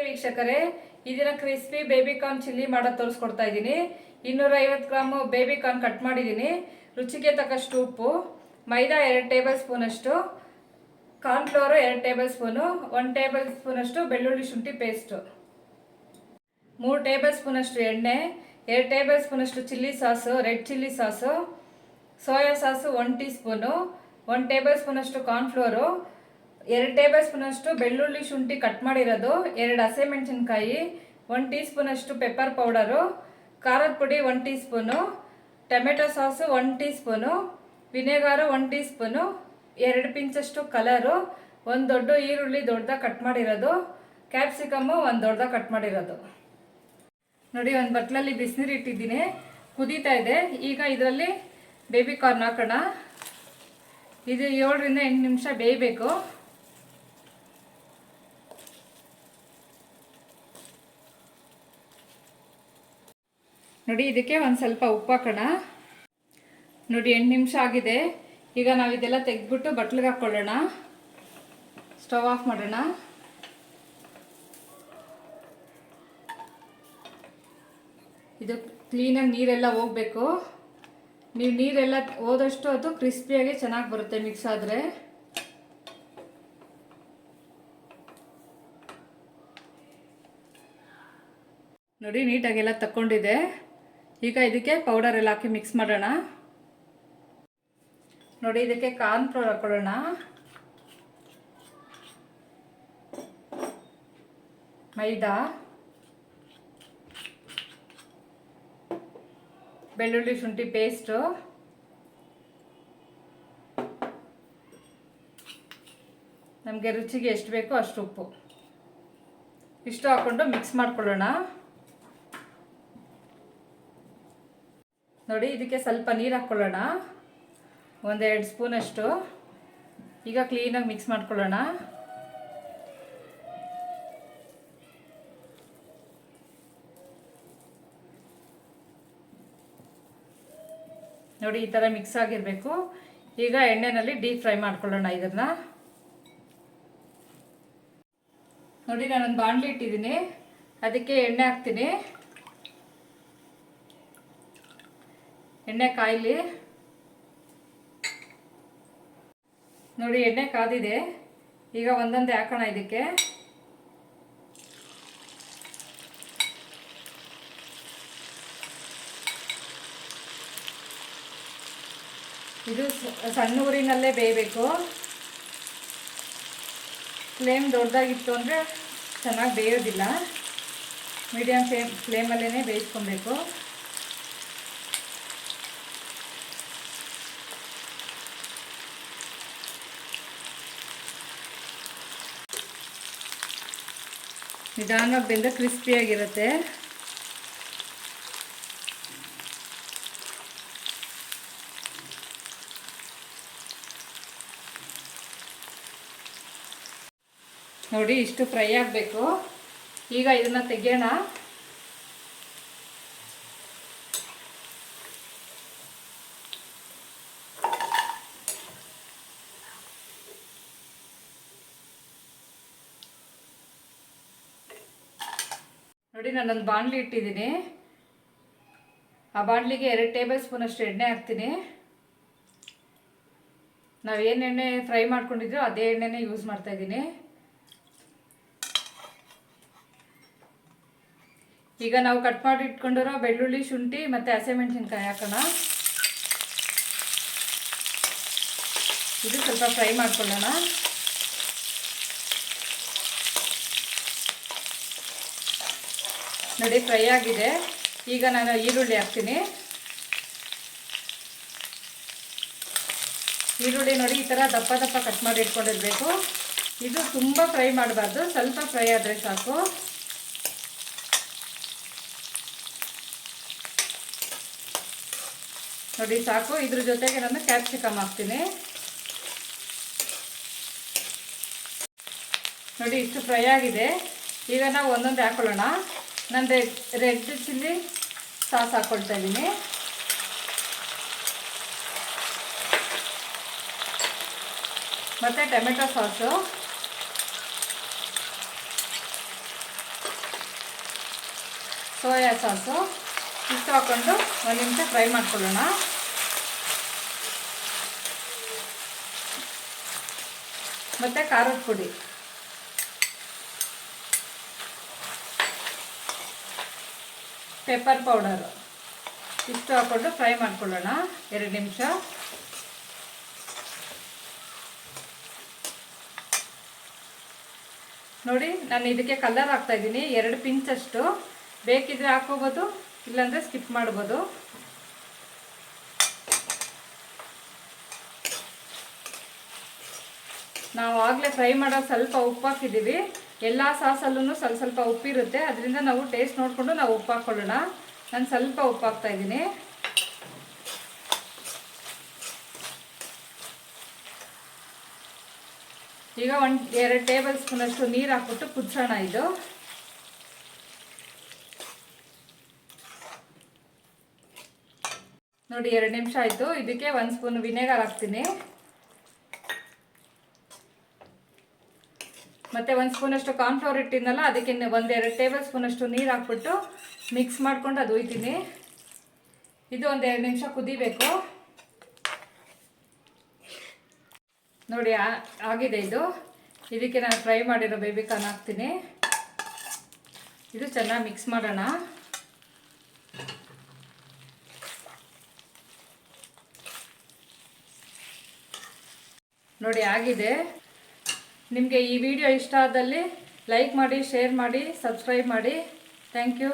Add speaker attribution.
Speaker 1: ವೀಕ್ಷಕರೇ, ಇದನ್ನ crispy baby corn chilli ಮಾಡೋದು ತೋರಿಸ್ಕೊಡ್ತಾ ಇದ್ದೀನಿ. 250 ಗ್ರಾಮ್ ಬೇಬಿ ಕಾರ್ನ್ ಕಟ್ ಮಾಡಿದ್ದೀನಿ. ರುಚಿಗೆ ತಕ್ಕಷ್ಟು ಉಪ್ಪು, ಮೈದಾ 2 ಟೇಬಲ್ ಸ್ಪೂನ್ ಅಷ್ಟು, corn flour 2 table spoon, 1 tablespoon ಅಷ್ಟು ಬೆಳ್ಳುಳ್ಳಿ ಶುಂಠಿ ಪೇಸ್ಟ್, 3 ಟೇಬಲ್ ಸ್ಪೂನ್ ಅಷ್ಟು ಎಣ್ಣೆ, 2 ಟೇಬಲ್ ಸ್ಪೂನ್ ಅಷ್ಟು chilli sauce, red chilli sauce, soya sauce 1 teaspoon, 1 tablespoon ಅಷ್ಟು ಕಾರ್ನ್ ಫ್ಲೋರು, 2 ಟೇಬಲ್ ಸ್ಪೂನ್ ಅಷ್ಟು ಬೆಳ್ಳುಳ್ಳಿ ಶುಂಠಿ ಕಟ್ ಮಾಡಿರೋದು, 2 ಹಸಿಮೆಣಸಿನಕಾಯಿ, 1 ಟೀ ಸ್ಪೂನ್ ಅಷ್ಟು ಪೆಪ್ಪರ್ ಪೌಡರು, ಖಾರದ ಪುಡಿ 1 teaspoon, tomato sauce 1 teaspoon, vinegar 1 teaspoon, 2 ಪಿಂಚಷ್ಟು ಕಲರು, 1 ದೊಡ್ಡ ಈರುಳ್ಳಿ ದೊಡ್ಡದಾಗಿ ಕಟ್ ಮಾಡಿರೋದು, ಕ್ಯಾಪ್ಸಿಕಮ್ಮು 1 ದೊಡ್ಡದಾಗಿ ಕಟ್ ಮಾಡಿರೋದು. ನೋಡಿ, ಒಂದು ಬಟ್ಲಲ್ಲಿ ಬಿಸಿನೀರು ಇಟ್ಟಿದ್ದೀನಿ, ಕುದೀತಾ ಇದೆ. ಈಗ ಇದರಲ್ಲಿ ಬೇಬಿ ಕಾರ್ನ್ ಹಾಕೋಣ. ಇದು 7 ರಿಂದ 8 ನಿಮಿಷ ಬೇಯಬೇಕು. ನೋಡಿ, ಇದಕ್ಕೆ ಒಂದು ಸ್ವಲ್ಪ ಉಪ್ಪು ಹಾಕೋಣ. ನೋಡಿ, 8 ನಿಮಿಷ ಆಗಿದೆ. ಈಗ ನಾವು ಇದೆಲ್ಲ ತೆಗೆದ್ಬಿಟ್ಟು ಬಟ್ಲಿಗೆ ಹಾಕ್ಕೊಳ್ಳೋಣ. ಸ್ಟವ್ ಆಫ್ ಮಾಡೋಣ. ಇದು ಕ್ಲೀನಾಗಿ ನೀರೆಲ್ಲ ಹೋಗಬೇಕು. ನೀವು ನೀರೆಲ್ಲ ಹೋದಷ್ಟು ಅದು ಕ್ರಿಸ್ಪಿಯಾಗಿ ಚೆನ್ನಾಗಿ ಬರುತ್ತೆ ಮಿಕ್ಸ್ ಆದರೆ. ನೋಡಿ, ನೀಟಾಗೆಲ್ಲ ತಕ್ಕೊಂಡಿದೆ. ಈಗ ಇದಕ್ಕೆ ಪೌಡರ್ ಎಲ್ಲ ಹಾಕಿ ಮಿಕ್ಸ್ ಮಾಡೋಣ. ನೋಡಿ, ಇದಕ್ಕೆ ಕಾರ್ನ್ ಫ್ಲೋರ್ ಹಾಕೊಳ್ಳೋಣ. ಮೈದಾ, ಬೆಳ್ಳುಳ್ಳಿ ಶುಂಠಿ ಪೇಸ್ಟು, ನಮಗೆ ರುಚಿಗೆ ಎಷ್ಟು ಬೇಕೋ ಅಷ್ಟು ಉಪ್ಪು, ಇಷ್ಟು ಹಾಕ್ಕೊಂಡು ಮಿಕ್ಸ್ ಮಾಡ್ಕೊಳ್ಳೋಣ. ನೋಡಿ, ಇದಕ್ಕೆ ಸ್ವಲ್ಪ ನೀರು ಹಾಕ್ಕೊಳ್ಳೋಣ, 1-2 ಸ್ಪೂನ್ ಅಷ್ಟು. ಈಗ ಕ್ಲೀನಾಗಿ ಮಿಕ್ಸ್ ಮಾಡ್ಕೊಳ್ಳೋಣ. ನೋಡಿ, ಈ ಥರ ಮಿಕ್ಸ್ ಆಗಿರಬೇಕು. ಈಗ ಎಣ್ಣೆನಲ್ಲಿ ಡೀಪ್ ಫ್ರೈ ಮಾಡ್ಕೊಳ್ಳೋಣ ಇದನ್ನು. ನೋಡಿ, ನಾನೊಂದು ಬಾಣಲಿ ಇಟ್ಟಿದ್ದೀನಿ, ಅದಕ್ಕೆ ಎಣ್ಣೆ ಹಾಕ್ತೀನಿ. ಎಣ್ಣೆ ಕಾಯಲಿ. ನೋಡಿ, ಎಣ್ಣೆ ಕಾದಿದೆ. ಈಗ ಒಂದೊಂದೇ ಹಾಕೋಣ ಇದಕ್ಕೆ. ಇದು ಸಣ್ಣ ಊರಿನಲ್ಲೇ ಬೇಯಬೇಕು. ಫ್ಲೇಮ್ ದೊಡ್ಡದಾಗಿತ್ತು ಅಂದರೆ ಚೆನ್ನಾಗಿ ಬೇಯೋದಿಲ್ಲ. ಮೀಡಿಯಮ್ ಫ್ಲೇಮಲ್ಲೇ ಬೇಯಿಸ್ಕೊಬೇಕು. ನಿಧಾನವಾಗಿ ಬೆಂದ ಕ್ರಿಸ್ಪಿಯಾಗಿರುತ್ತೆ. ನೋಡಿ, ಇಷ್ಟು ಫ್ರೈ ಆಗಬೇಕು. ಈಗ ಇದನ್ನು ತೆಗೆಯೋಣ. ನೋಡಿ, ನಾನೊಂದು ಬಾಣಲಿ ಇಟ್ಟಿದ್ದೀನಿ. ಆ ಬಾಣಲಿಗೆ 2 ಟೇಬಲ್ ಸ್ಪೂನ್ ಅಷ್ಟು ಎಣ್ಣೆ ಹಾಕ್ತೀನಿ. ನಾವು ಏನು ಎಣ್ಣೆ ಫ್ರೈ ಮಾಡ್ಕೊಂಡಿದ್ರೋ ಅದೇ ಎಣ್ಣೆನೇ ಯೂಸ್ ಮಾಡ್ತಾ ಇದ್ದೀನಿ. ಈಗ ನಾವು ಕಟ್ ಮಾಡಿ ಇಟ್ಕೊಂಡಿರೋ ಬೆಳ್ಳುಳ್ಳಿ ಶುಂಠಿ ಮತ್ತು ಹಸಿಮೆಣಸಿನ್ಕಾಯಿ ಹಾಕೋಣ. ಇದು ಸ್ವಲ್ಪ ಫ್ರೈ ಮಾಡ್ಕೊಳ್ಳೋಣ. ನೋಡಿ, ಫ್ರೈ ಆಗಿದೆ. ಈಗ ನಾನು ಈರುಳ್ಳಿ ಹಾಕ್ತೀನಿ. ಈರುಳ್ಳಿ ನೋಡಿ, ಈ ಥರ ದಪ್ಪ ದಪ್ಪ ಕಟ್ ಮಾಡಿ ಇಟ್ಕೊಂಡಿರ್ಬೇಕು. ಇದು ತುಂಬ ಫ್ರೈ ಮಾಡಬಾರ್ದು, ಸ್ವಲ್ಪ ಫ್ರೈ ಆದರೆ ಸಾಕು. ನೋಡಿ, ಸಾಕು. ಇದ್ರ ಜೊತೆಗೆ ನಾನು ಕ್ಯಾಪ್ಸಿಕಮ್ ಹಾಕ್ತೀನಿ. ನೋಡಿ, ಇಷ್ಟು ಫ್ರೈ ಆಗಿದೆ. ಈಗ ನಾವು ಒಂದೊಂದೇ ಹಾಕೊಳ್ಳೋಣ. ನಾನು ರೆಡ್ ಚಿಲ್ಲಿ ಸಾಸ್ ಹಾಕ್ಕೊಳ್ತಾ ಇದ್ದೀನಿ. ಮತ್ತು ಟೊಮೆಟೊ ಸಾಸು, ಸೋಯಾ ಸಾಸು ಇಷ್ಟು ಹಾಕ್ಕೊಂಡು ಒಂದು ನಿಮಿಷ ಫ್ರೈ ಮಾಡ್ಕೊಳ್ಳೋಣ. ಮತ್ತು ಖಾರದ ಪುಡಿ, ಪೆಪ್ಪರ್ ಪೌಡರು ಇಷ್ಟು ಹಾಕ್ಕೊಂಡು ಫ್ರೈ ಮಾಡ್ಕೊಳ್ಳೋಣ 2 ನಿಮಿಷ. ನೋಡಿ, ನಾನು ಇದಕ್ಕೆ ಕಲರ್ ಹಾಕ್ತಾ ಇದ್ದೀನಿ 2 ಪಿಂಚಷ್ಟು. ಬೇಕಿದ್ರೆ ಹಾಕೋಬೋದು, ಇಲ್ಲಾಂದರೆ ಸ್ಕಿಪ್ ಮಾಡ್ಬೋದು. ನಾವು ಆಗಲೇ ಫ್ರೈ ಮಾಡೋ ಸ್ವಲ್ಪ ಉಪ್ಪು ಹಾಕಿದ್ದೀವಿ. ಎಲ್ಲ ಸಾಸಲ್ಲೂ ಸ್ವಲ್ಪ ಸ್ವಲ್ಪ ಉಪ್ಪಿರುತ್ತೆ, ಅದರಿಂದ ನಾವು ಟೇಸ್ಟ್ ನೋಡಿಕೊಂಡು ನಾವು ಉಪ್ಪು ಹಾಕ್ಕೊಳ್ಳೋಣ. ನಾನು ಸ್ವಲ್ಪ ಉಪ್ಪು ಹಾಕ್ತಾ ಇದ್ದೀನಿ. ಈಗ 1-2 ಟೇಬಲ್ ಸ್ಪೂನಷ್ಟು ನೀರು ಹಾಕ್ಬಿಟ್ಟು ಕುದಿಸೋಣ. ಇದು ನೋಡಿ 2 ನಿಮಿಷ ಆಯಿತು. ಇದಕ್ಕೆ 1 ಸ್ಪೂನ್ ವಿನೆಗರ್ ಹಾಕ್ತೀನಿ. ಮತ್ತು 1 ಸ್ಪೂನಷ್ಟು ಕಾರ್ನ್ಫ್ಲವರ್ ಇಟ್ಟಿದ್ನಲ್ಲ, ಅದಕ್ಕೆ 1-2 ಟೇಬಲ್ ಸ್ಪೂನಷ್ಟು ನೀರು ಹಾಕ್ಬಿಟ್ಟು ಮಿಕ್ಸ್ ಮಾಡ್ಕೊಂಡು ಅದು ಒಯ್ತೀನಿ. ಇದು 1-2 ನಿಮಿಷ ಕುದಿಬೇಕು. ನೋಡಿ ಆಗಿದೆ ಇದು. ಇದಕ್ಕೆ ನಾನು ಫ್ರೈ ಮಾಡಿರೋ ಬೇಬಿ ಕಾರ್ನ್ ಹಾಕ್ತೀನಿ. ಇದು ಚೆನ್ನಾಗಿ ಮಿಕ್ಸ್ ಮಾಡೋಣ. ನೋಡಿ ಆಗಿದೆ. ನಿಮಗೆ ಈ ವಿಡಿಯೋ ಇಷ್ಟ ಆದಲ್ಲಿ ಲೈಕ್ ಮಾಡಿ, ಶೇರ್ ಮಾಡಿ, ಸಬ್ಸ್ಕ್ರೈಬ್ ಮಾಡಿ. Thank you.